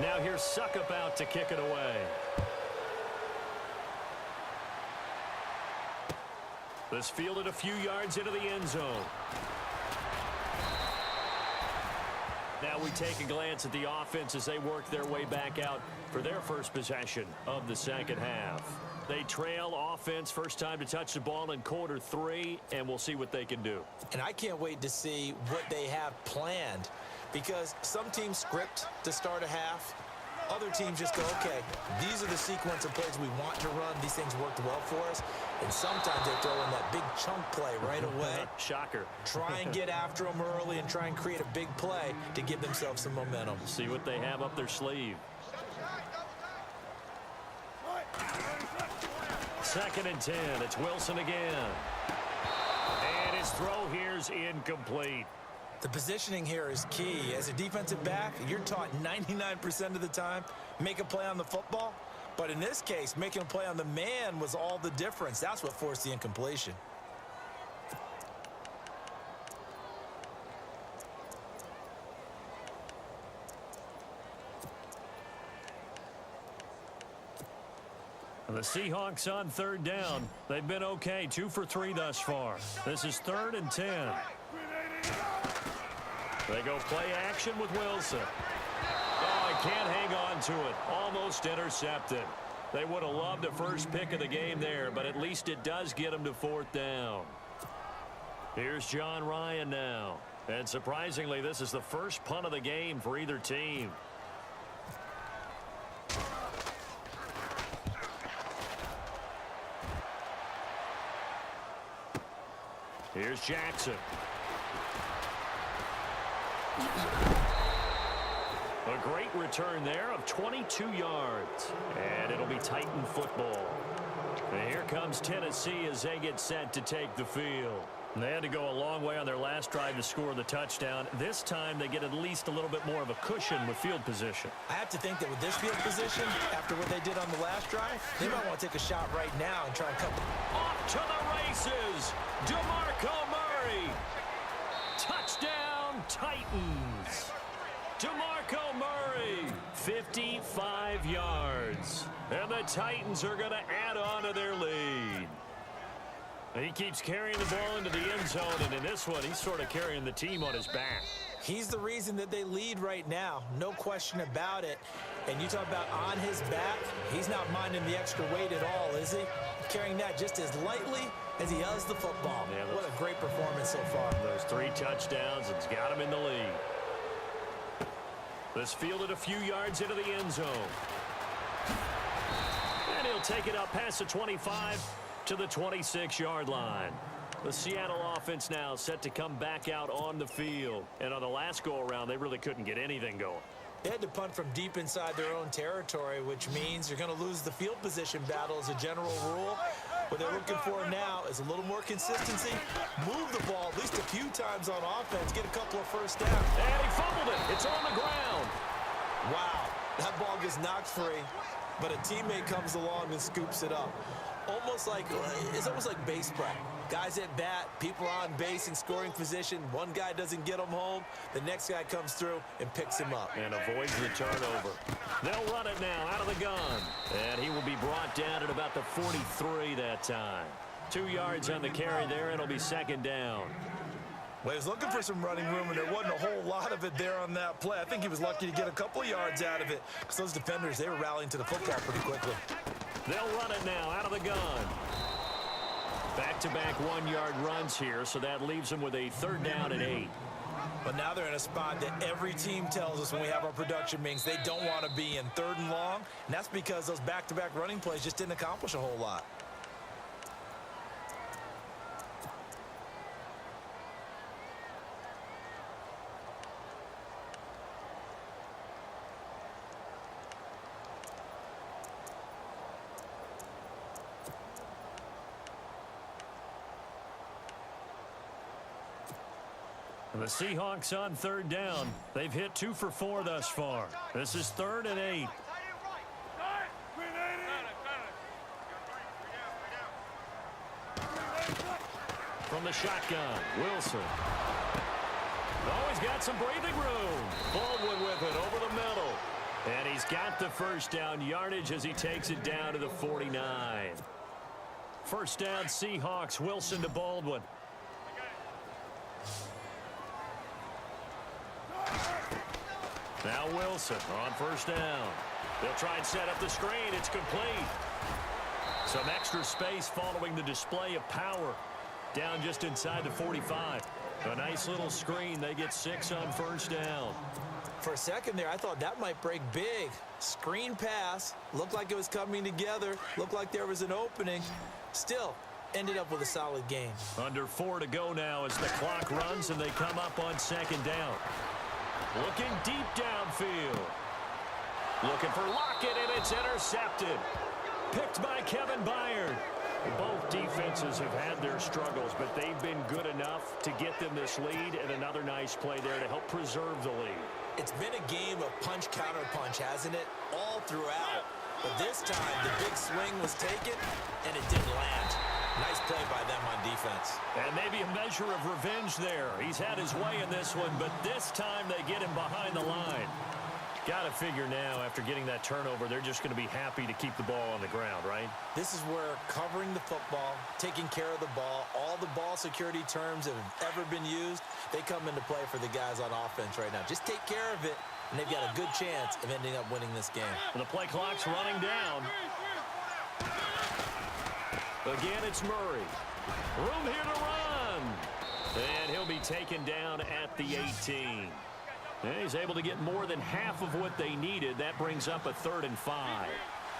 Now here's Suckup out to kick it away. This fielded a few yards into the end zone. Now we take a glance at the offense as they work their way back out for their first possession of the second half. They trail offense first time to touch the ball in quarter 3, and we'll see what they can do. And I can't wait to see what they have planned, because some teams script to start a half. Other teams just go, okay, these are the sequence of plays we want to run. These things worked well for us. And sometimes they throw in that big chunk play right away. Shocker. Try and get after them early and try and create a big play to give themselves some momentum. See what they have up their sleeve. 2nd and 10. It's Wilson again. And his throw here's incomplete. The positioning here is key. As a defensive back, you're taught 99% of the time, make a play on the football. But in this case, making a play on the man was all the difference. That's what forced the incompletion. The Seahawks on 3rd down. They've been okay, 2 for 3 thus far. This is 3rd and 10. They go play action with Wilson. Oh, he can't hang on to it. Almost intercepted. They would have loved a first pick of the game there, but at least it does get them to 4th down. Here's John Ryan now. And surprisingly, this is the first punt of the game for either team. Here's Jackson. A great return there of 22 yards. And it'll be Titan football. And here comes Tennessee as they get set to take the field. They had to go a long way on their last drive to score the touchdown. This time they get at least a little bit more of a cushion with field position. I have to think that with this field position, after what they did on the last drive, they might want to take a shot right now and try and cut. Off to the races. DeMarco Murray. Touchdown, Titans. DeMarco Murray, 55 yards. And the Titans are going to add on to their lead. He keeps carrying the ball into the end zone, and in this one, he's sort of carrying the team on his back. He's the reason that they lead right now, no question about it. And you talk about on his back, he's not minding the extra weight at all, is he? Carrying that just as lightly as he does the football. Yeah, what a great performance so far. Those 3 touchdowns, it's got him in the lead. This fielded a few yards into the end zone. And he'll take it up past the 25 to the 26-yard line. The Seattle offense now set to come back out on the field. And on the last go-around, they really couldn't get anything going. They had to punt from deep inside their own territory, which means you're going to lose the field position battle as a general rule. What they're looking for now is a little more consistency. Move the ball at least a few times on offense. Get a couple of first downs. And he fumbled it. It's on the ground. Wow. That ball gets knocked free, but a teammate comes along and scoops it up. It's almost like baseball. Guys at bat, people on base in scoring position. One guy doesn't get him home. The next guy comes through and picks him up. And avoids the turnover. They'll run it now out of the gun. And he will be brought down at about the 43 that time. 2 yards on the carry there. It'll be 2nd down. Well, he was looking for some running room, and there wasn't a whole lot of it there on that play. I think he was lucky to get a couple of yards out of it, because those defenders, they were rallying to the football pretty quickly. They'll run it now out of the gun. Back-to-back 1-yard runs here, so that leaves them with a 3rd down and 8. But now they're in a spot that every team tells us when we have our production meetings they don't want to be in, 3rd and long. And that's because those back-to-back running plays just didn't accomplish a whole lot. The Seahawks on 3rd down. They've hit 2 for 4 thus far. This is 3rd and 8. From the shotgun, Wilson. Oh, he's got some breathing room. Baldwin with it over the middle. And he's got the first down yardage as he takes it down to the 49. First down, Seahawks. Wilson to Baldwin. Now Wilson on first down. They'll try and set up the screen. It's complete. Some extra space following the display of power. Down just inside the 45. A nice little screen. They get 6 on first down. For a second there, I thought that might break big. Screen pass. Looked like it was coming together. Looked like there was an opening. Still, ended up with a solid game. Under 4 to go now as the clock runs and they come up on second down. Looking deep downfield. Looking for Lockett, and it's intercepted. Picked by Kevin Byard. Both defenses have had their struggles, but they've been good enough to get them this lead, and another nice play there to help preserve the lead. It's been a game of punch-counter-punch, hasn't it? All throughout. But this time, the big swing was taken, and it didn't land. Nice play by them on defense. And maybe a measure of revenge there. He's had his way in this one, but this time they get him behind the line. Got to figure now, after getting that turnover, they're just going to be happy to keep the ball on the ground, right? This is where covering the football, taking care of the ball, all the ball security terms that have ever been used, they come into play for the guys on offense right now. Just take care of it, and they've got a good chance of ending up winning this game. And the play clock's running down. Again, it's Murray. Room here to run. And he'll be taken down at the 18. And he's able to get more than half of what they needed. That brings up a 3rd and 5.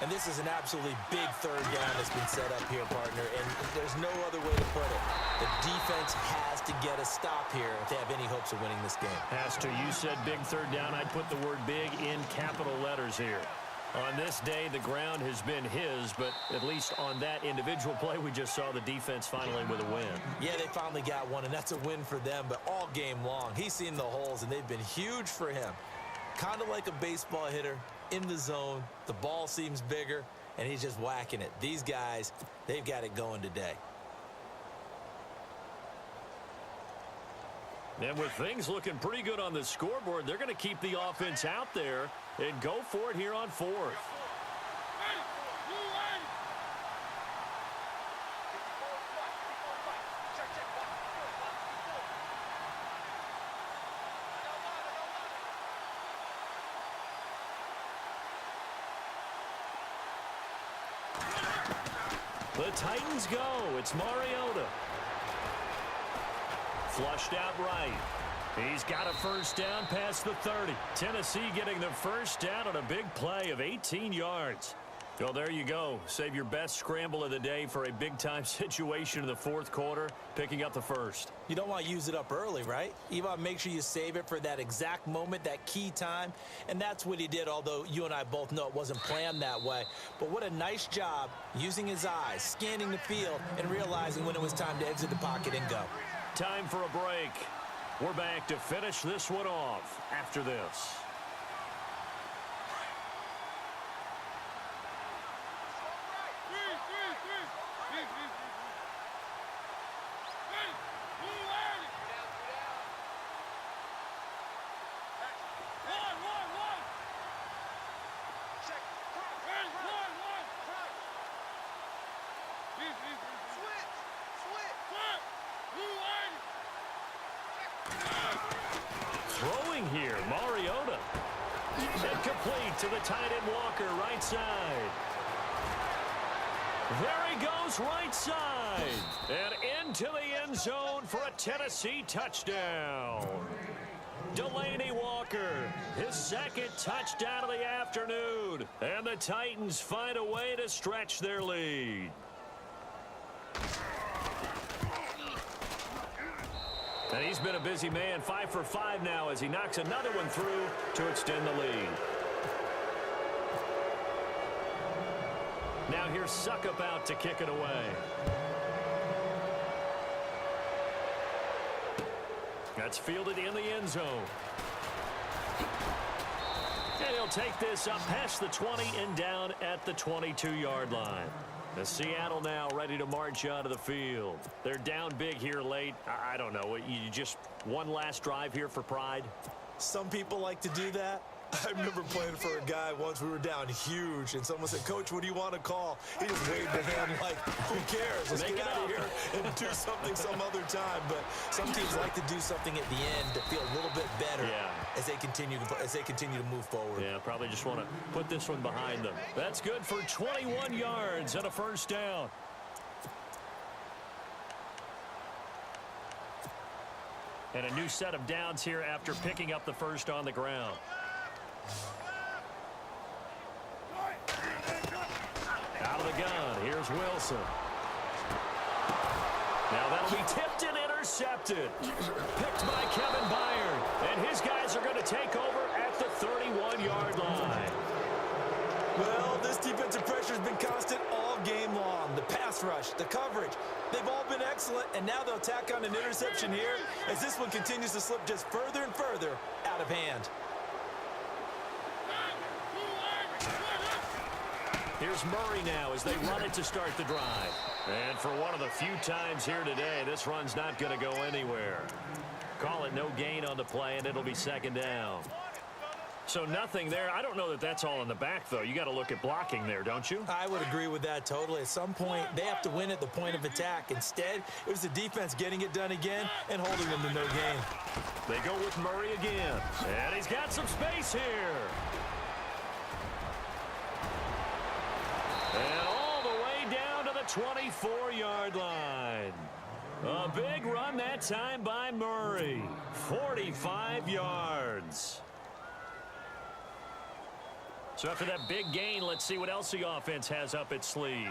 And this is an absolutely big third down that's been set up here, partner. And there's no other way to put it. The defense has to get a stop here if they have any hopes of winning this game. Has to. You said big third down. I'd put the word big in capital letters here. On this day, the ground has been his, but at least on that individual play, we just saw the defense finally with a win. Yeah, they finally got one, and that's a win for them, but all game long, he's seen the holes, and they've been huge for him. Kind of like a baseball hitter in the zone. The ball seems bigger, and he's just whacking it. These guys, they've got it going today. And with things looking pretty good on the scoreboard, they're going to keep the offense out there and go for it here on 4th. The Titans go. It's Mariota. Flushed out right. He's got a first down past the 30. Tennessee getting the first down on a big play of 18 yards. Well, there you go. Save your best scramble of the day for a big-time situation in the 4th quarter, picking up the first. You don't want to use it up early, right? You want to make sure you save it for that exact moment, that key time. And that's what he did, although you and I both know it wasn't planned that way. But what a nice job using his eyes, scanning the field, and realizing when it was time to exit the pocket and go. Time for a break. We're back to finish this one off after this. Throwing here, Mariota. Incomplete to the tight end Walker, right side. There he goes, right side. And into the end zone for a Tennessee touchdown. Delaney Walker, his 2nd touchdown of the afternoon. And the Titans find a way to stretch their lead. And he's been a busy man, 5 for 5 now as he knocks another one through to extend the lead. Now here's Suckup out to kick it away. That's fielded in the end zone. And he'll take this up past the 20 and down at the 22-yard line. The Seattle now ready to march out of the field. They're down big here late. I don't know. You just one last drive here for pride? Some people like to do that. I remember playing for a guy once. We were down huge, and someone said, "Coach, what do you want to call?" He just waved the hand like, "Who cares? Let's get out of here and do something some other time." But some teams like to do something at the end to feel a little bit better as they continue to move forward. Yeah, probably just want to put this one behind them. That's good for 21 yards and a first down. And a new set of downs here after picking up the first on the ground. Out of the gun, here's Wilson. Now that'll be tipped and intercepted. Picked by Kevin Byard. And his guys are going to take over at the 31-yard line. Well, this defensive pressure has been constant all game long. The pass rush, the coverage, they've all been excellent, and now they'll tack on an interception here as this one continues to slip just further and further out of hand. Here's Murray now as they run it to start the drive. And for one of the few times here today, this run's not going to go anywhere. Call it no gain on the play, and it'll be second down. So nothing there. I don't know that that's all in the back, though. You got to look at blocking there, don't you? I would agree with that totally. At some point, they have to win at the point of attack. Instead, it was the defense getting it done again and holding them to no gain. They go with Murray again. And he's got some space here. And all the way down to the 24-yard line. A big run that time by Murray. 45 yards. So after that big gain, let's see what else the offense has up its sleeve.